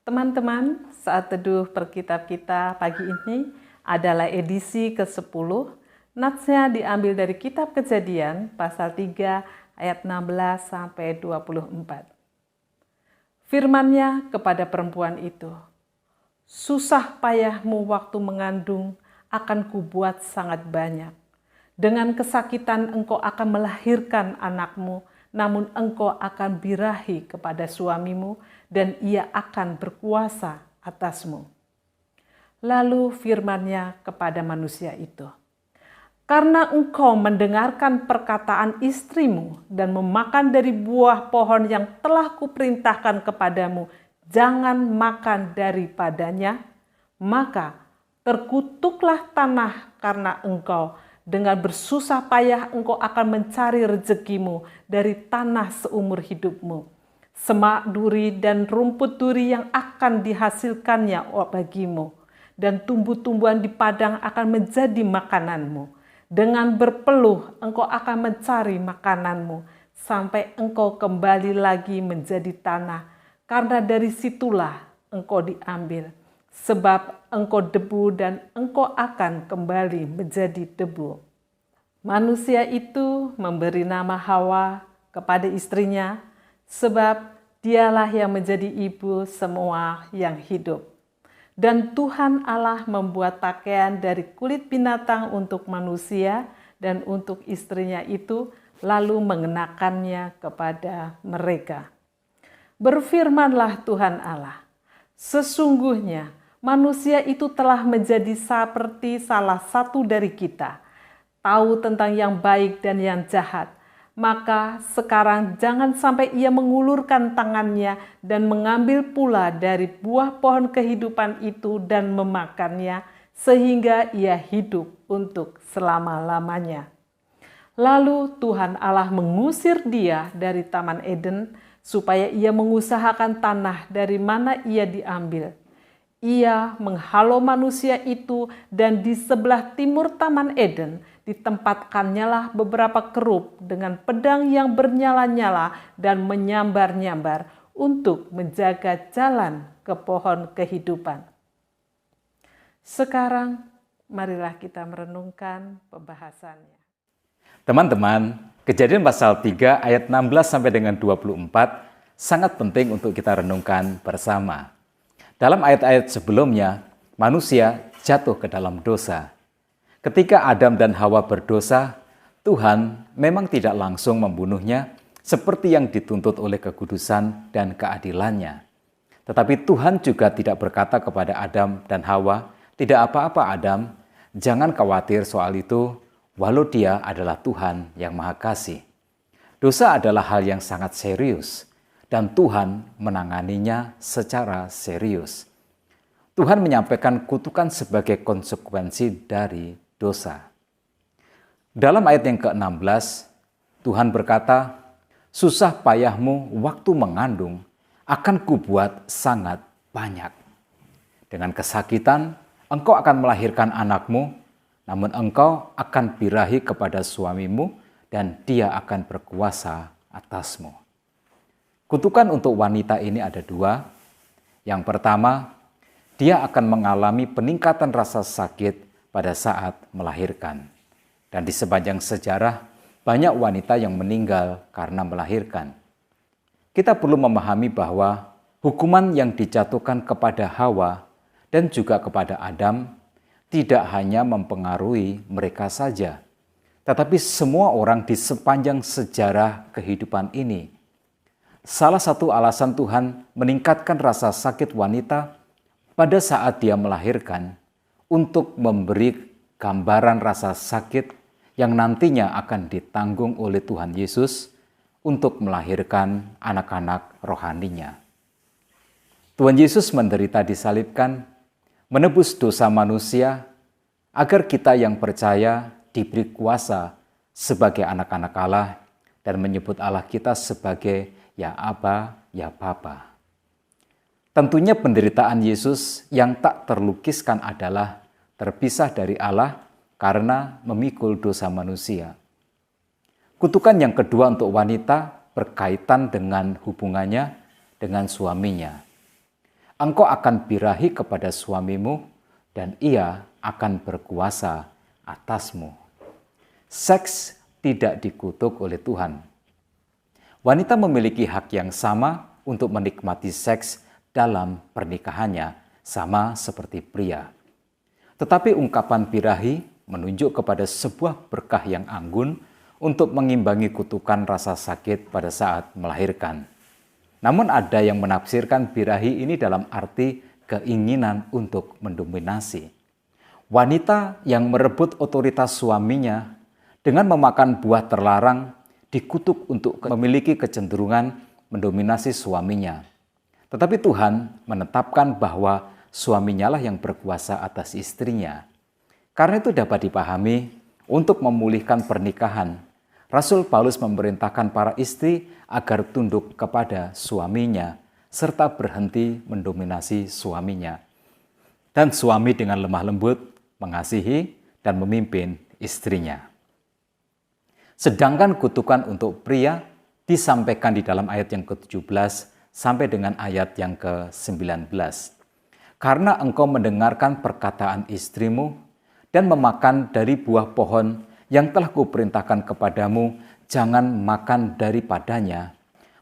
Teman-teman, saat teduh Perkitab kita pagi ini adalah edisi ke-10. Natsnya diambil dari kitab Kejadian pasal 3 ayat 16 sampai 24. Firman-Nya kepada perempuan itu, "Susah payahmu waktu mengandung akan kubuat sangat banyak. Dengan kesakitan engkau akan melahirkan anakmu, namun engkau akan birahi kepada suamimu dan ia akan berkuasa atasmu." Lalu firman-Nya kepada manusia itu, "Karena engkau mendengarkan perkataan istrimu dan memakan dari buah pohon yang telah kuperintahkan kepadamu, jangan makan daripadanya, maka terkutuklah tanah karena engkau. Dengan bersusah payah engkau akan mencari rezekimu dari tanah seumur hidupmu. Semak duri dan rumput duri yang akan dihasilkannya bagimu, dan tumbuh-tumbuhan di padang akan menjadi makananmu. Dengan berpeluh engkau akan mencari makananmu, sampai engkau kembali lagi menjadi tanah, karena dari situlah engkau diambil. Sebab engkau debu dan engkau akan kembali menjadi debu." Manusia itu memberi nama Hawa kepada istrinya, sebab dialah yang menjadi ibu semua yang hidup. Dan Tuhan Allah membuat pakaian dari kulit binatang untuk manusia dan untuk istrinya itu, lalu mengenakannya kepada mereka. Berfirmanlah Tuhan Allah, "Sesungguhnya manusia itu telah menjadi seperti salah satu dari kita, tahu tentang yang baik dan yang jahat. Maka sekarang jangan sampai ia mengulurkan tangannya dan mengambil pula dari buah pohon kehidupan itu dan memakannya, sehingga ia hidup untuk selama-lamanya." Lalu Tuhan Allah mengusir dia dari Taman Eden, supaya ia mengusahakan tanah dari mana ia diambil. Ia menghalau manusia itu, dan di sebelah timur Taman Eden ditempatkannya beberapa kerub dengan pedang yang bernyala-nyala dan menyambar-nyambar untuk menjaga jalan ke pohon kehidupan. Sekarang marilah kita merenungkan pembahasannya. Teman-teman, Kejadian pasal 3 ayat 16 sampai dengan 24 sangat penting untuk kita renungkan bersama. Dalam ayat-ayat sebelumnya, manusia jatuh ke dalam dosa. Ketika Adam dan Hawa berdosa, Tuhan memang tidak langsung membunuhnya seperti yang dituntut oleh kekudusan dan keadilannya. Tetapi Tuhan juga tidak berkata kepada Adam dan Hawa, "Tidak apa-apa Adam, jangan khawatir soal itu, walau Dia adalah Tuhan yang Maha Kasih." Dosa adalah hal yang sangat serius, dan Tuhan menanganinya secara serius. Tuhan menyampaikan kutukan sebagai konsekuensi dari dosa. Dalam ayat yang ke-16, Tuhan berkata, "Susah payahmu waktu mengandung akan kubuat sangat banyak. Dengan kesakitan engkau akan melahirkan anakmu, namun engkau akan birahi kepada suamimu dan dia akan berkuasa atasmu." Kutukan untuk wanita ini ada dua. Yang pertama, dia akan mengalami peningkatan rasa sakit pada saat melahirkan. Dan di sepanjang sejarah, banyak wanita yang meninggal karena melahirkan. Kita perlu memahami bahwa hukuman yang dijatuhkan kepada Hawa dan juga kepada Adam tidak hanya mempengaruhi mereka saja, tetapi semua orang di sepanjang sejarah kehidupan ini. Salah satu alasan Tuhan meningkatkan rasa sakit wanita pada saat dia melahirkan untuk memberi gambaran rasa sakit yang nantinya akan ditanggung oleh Tuhan Yesus untuk melahirkan anak-anak rohaninya. Tuhan Yesus menderita disalibkan, menebus dosa manusia, agar kita yang percaya diberi kuasa sebagai anak-anak Allah dan menyebut Allah kita sebagai Ya Aba, Ya Bapa. Tentunya penderitaan Yesus yang tak terlukiskan adalah terpisah dari Allah karena memikul dosa manusia. Kutukan yang kedua untuk wanita berkaitan dengan hubungannya dengan suaminya. engkau akan birahi kepada suamimu dan ia akan berkuasa atasmu. Seks tidak dikutuk oleh Tuhan. Wanita memiliki hak yang sama untuk menikmati seks dalam pernikahannya, sama seperti pria. Tetapi ungkapan birahi menunjuk kepada sebuah berkah yang anggun untuk mengimbangi kutukan rasa sakit pada saat melahirkan. Namun ada yang menafsirkan birahi ini dalam arti keinginan untuk mendominasi. Wanita yang merebut otoritas suaminya dengan memakan buah terlarang dikutuk untuk memiliki kecenderungan mendominasi suaminya. Tetapi Tuhan menetapkan bahwa suaminya lah yang berkuasa atas istrinya. Karena itu dapat dipahami untuk memulihkan pernikahan, Rasul Paulus memerintahkan para istri agar tunduk kepada suaminya serta berhenti mendominasi suaminya. Dan suami dengan lemah lembut mengasihi dan memimpin istrinya. Sedangkan kutukan untuk pria disampaikan di dalam ayat yang ke-17 sampai dengan ayat yang ke-19. Karena engkau mendengarkan perkataan istrimu dan memakan dari buah pohon yang telah kuperintahkan kepadamu, jangan makan daripadanya,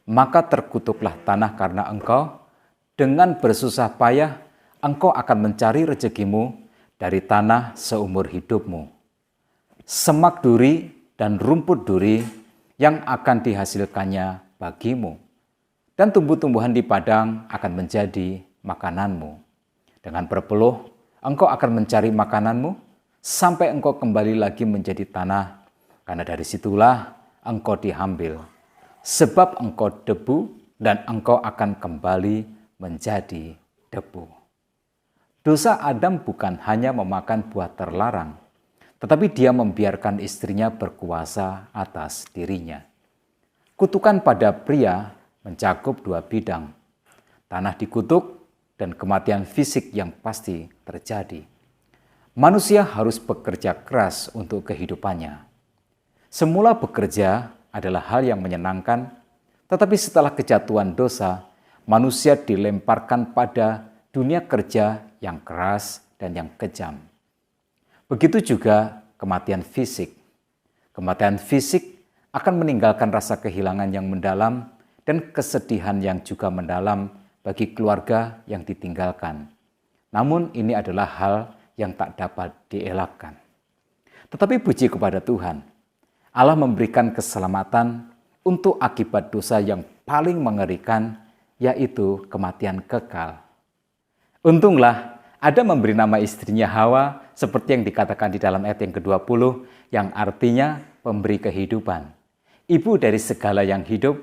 maka terkutuklah tanah karena engkau. Dengan bersusah payah, engkau akan mencari rezekimu dari tanah seumur hidupmu. Semak duri dan rumput duri yang akan dihasilkannya bagimu. Dan tumbuh-tumbuhan di padang akan menjadi makananmu. Dengan berpeluh, engkau akan mencari makananmu, sampai engkau kembali lagi menjadi tanah, karena dari situlah engkau diambil. Sebab engkau debu dan engkau akan kembali menjadi debu. Dosa Adam bukan hanya memakan buah terlarang, tetapi dia membiarkan istrinya berkuasa atas dirinya. Kutukan pada pria mencakup dua bidang, tanah dikutuk dan kematian fisik yang pasti terjadi. Manusia harus bekerja keras untuk kehidupannya. Semula bekerja adalah hal yang menyenangkan, tetapi setelah kejatuhan dosa, manusia dilemparkan pada dunia kerja yang keras dan yang kejam. Begitu juga kematian fisik. Kematian fisik akan meninggalkan rasa kehilangan yang mendalam dan kesedihan yang juga mendalam bagi keluarga yang ditinggalkan. Namun ini adalah hal yang tak dapat dielakkan. Tetapi puji kepada Tuhan, Allah memberikan keselamatan untuk akibat dosa yang paling mengerikan, yaitu kematian kekal. Untunglah Adam memberi nama istrinya Hawa seperti yang dikatakan di dalam ayat yang ke-20, yang artinya pemberi kehidupan, ibu dari segala yang hidup.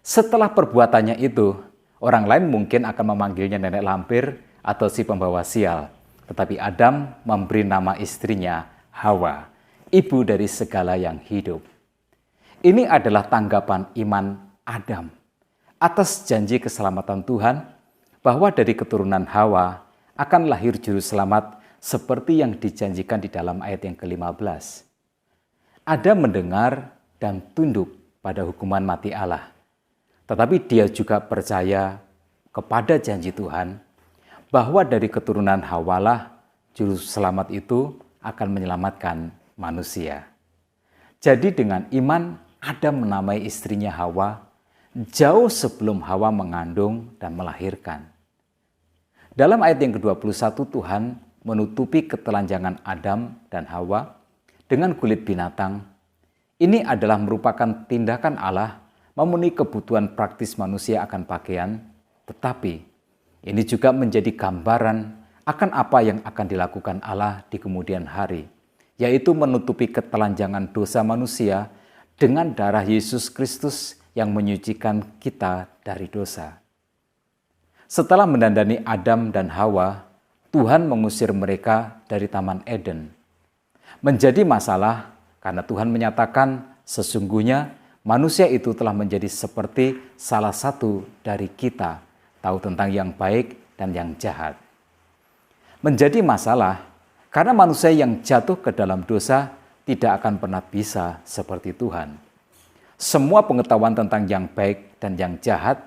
Setelah perbuatannya itu, orang lain mungkin akan memanggilnya nenek lampir atau si pembawa sial. Tetapi Adam memberi nama istrinya Hawa, ibu dari segala yang hidup. Ini adalah tanggapan iman Adam atas janji keselamatan Tuhan, bahwa dari keturunan Hawa akan lahir juru selamat seperti yang dijanjikan di dalam ayat yang ke-15. Adam mendengar dan tunduk pada hukuman mati Allah, tetapi dia juga percaya kepada janji Tuhan, bahwa dari keturunan Hawalah juru selamat itu akan menyelamatkan manusia. Jadi dengan iman Adam menamai istrinya Hawa jauh sebelum Hawa mengandung dan melahirkan. Dalam ayat yang ke-21 Tuhan menutupi ketelanjangan Adam dan Hawa dengan kulit binatang. Ini adalah merupakan tindakan Allah memenuhi kebutuhan praktis manusia akan pakaian, tetapi ini juga menjadi gambaran akan apa yang akan dilakukan Allah di kemudian hari, yaitu menutupi ketelanjangan dosa manusia dengan darah Yesus Kristus yang menyucikan kita dari dosa. Setelah mendandani Adam dan Hawa, Tuhan mengusir mereka dari Taman Eden. Menjadi masalah karena Tuhan menyatakan sesungguhnya manusia itu telah menjadi seperti salah satu dari kita, tahu tentang yang baik dan yang jahat. Menjadi masalah karena manusia yang jatuh ke dalam dosa tidak akan pernah bisa seperti Tuhan. Semua pengetahuan tentang yang baik dan yang jahat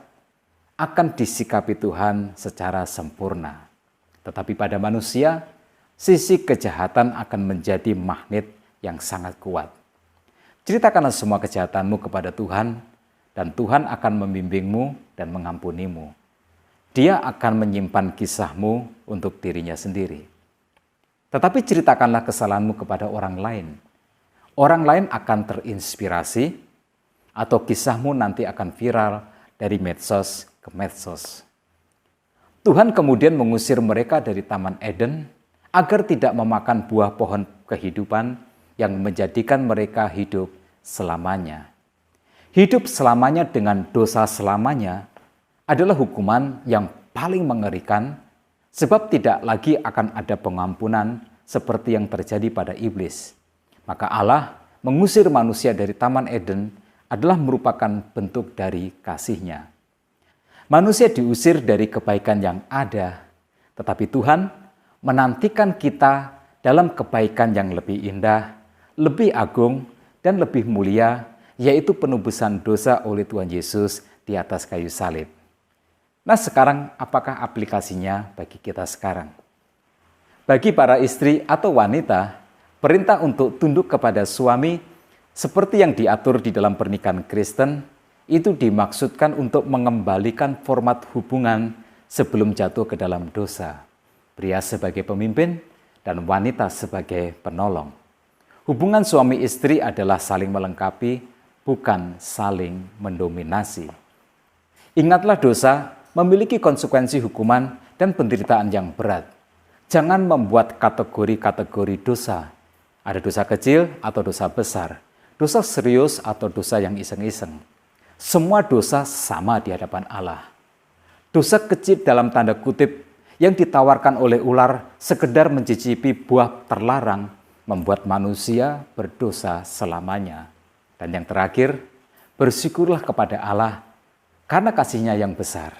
akan disikapi Tuhan secara sempurna. Tetapi pada manusia, sisi kejahatan akan menjadi magnet yang sangat kuat. Ceritakanlah semua kejahatanmu kepada Tuhan, dan Tuhan akan membimbingmu dan mengampunimu. Dia akan menyimpan kisahmu untuk dirinya sendiri. Tetapi ceritakanlah kesalahanmu kepada orang lain. Orang lain akan terinspirasi, atau kisahmu nanti akan viral dari medsos ke medsos. Tuhan kemudian mengusir mereka dari Taman Eden agar tidak memakan buah pohon kehidupan yang menjadikan mereka hidup selamanya. Hidup selamanya dengan dosa selamanya adalah hukuman yang paling mengerikan, sebab tidak lagi akan ada pengampunan seperti yang terjadi pada iblis. Maka Allah mengusir manusia dari Taman Eden adalah merupakan bentuk dari kasih-Nya. Manusia diusir dari kebaikan yang ada, tetapi Tuhan menantikan kita dalam kebaikan yang lebih indah, lebih agung, dan lebih mulia, yaitu penebusan dosa oleh Tuhan Yesus di atas kayu salib. Nah, sekarang apakah aplikasinya bagi kita sekarang? Bagi para istri atau wanita, perintah untuk tunduk kepada suami seperti yang diatur di dalam pernikahan Kristen, itu dimaksudkan untuk mengembalikan format hubungan sebelum jatuh ke dalam dosa. Pria sebagai pemimpin dan wanita sebagai penolong. Hubungan suami istri adalah saling melengkapi, bukan saling mendominasi. Ingatlah, dosa memiliki konsekuensi hukuman dan penderitaan yang berat. Jangan membuat kategori-kategori dosa. Ada dosa kecil atau dosa besar. Dosa serius atau dosa yang iseng-iseng. Semua dosa sama di hadapan Allah. Dosa kecil dalam tanda kutip yang ditawarkan oleh ular sekedar mencicipi buah terlarang membuat manusia berdosa selamanya. Dan yang terakhir, bersyukurlah kepada Allah karena kasih-Nya yang besar.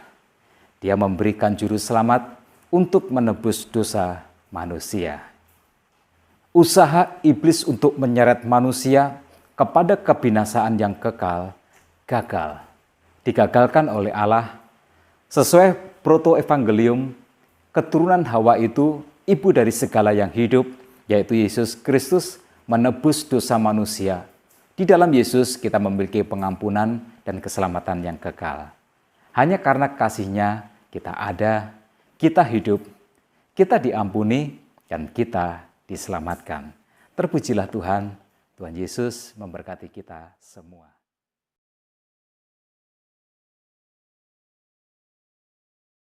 Dia memberikan juru selamat untuk menebus dosa manusia. Usaha iblis untuk menyeret manusia kepada kebinasaan yang kekal, gagal. Digagalkan oleh Allah. Sesuai proto-evangelium, keturunan Hawa itu ibu dari segala yang hidup, yaitu Yesus Kristus, menebus dosa manusia. Di dalam Yesus kita memiliki pengampunan dan keselamatan yang kekal. Hanya karena kasih-Nya kita ada, kita hidup, kita diampuni, dan kita diselamatkan. Terpujilah Tuhan. Tuhan Yesus memberkati kita semua.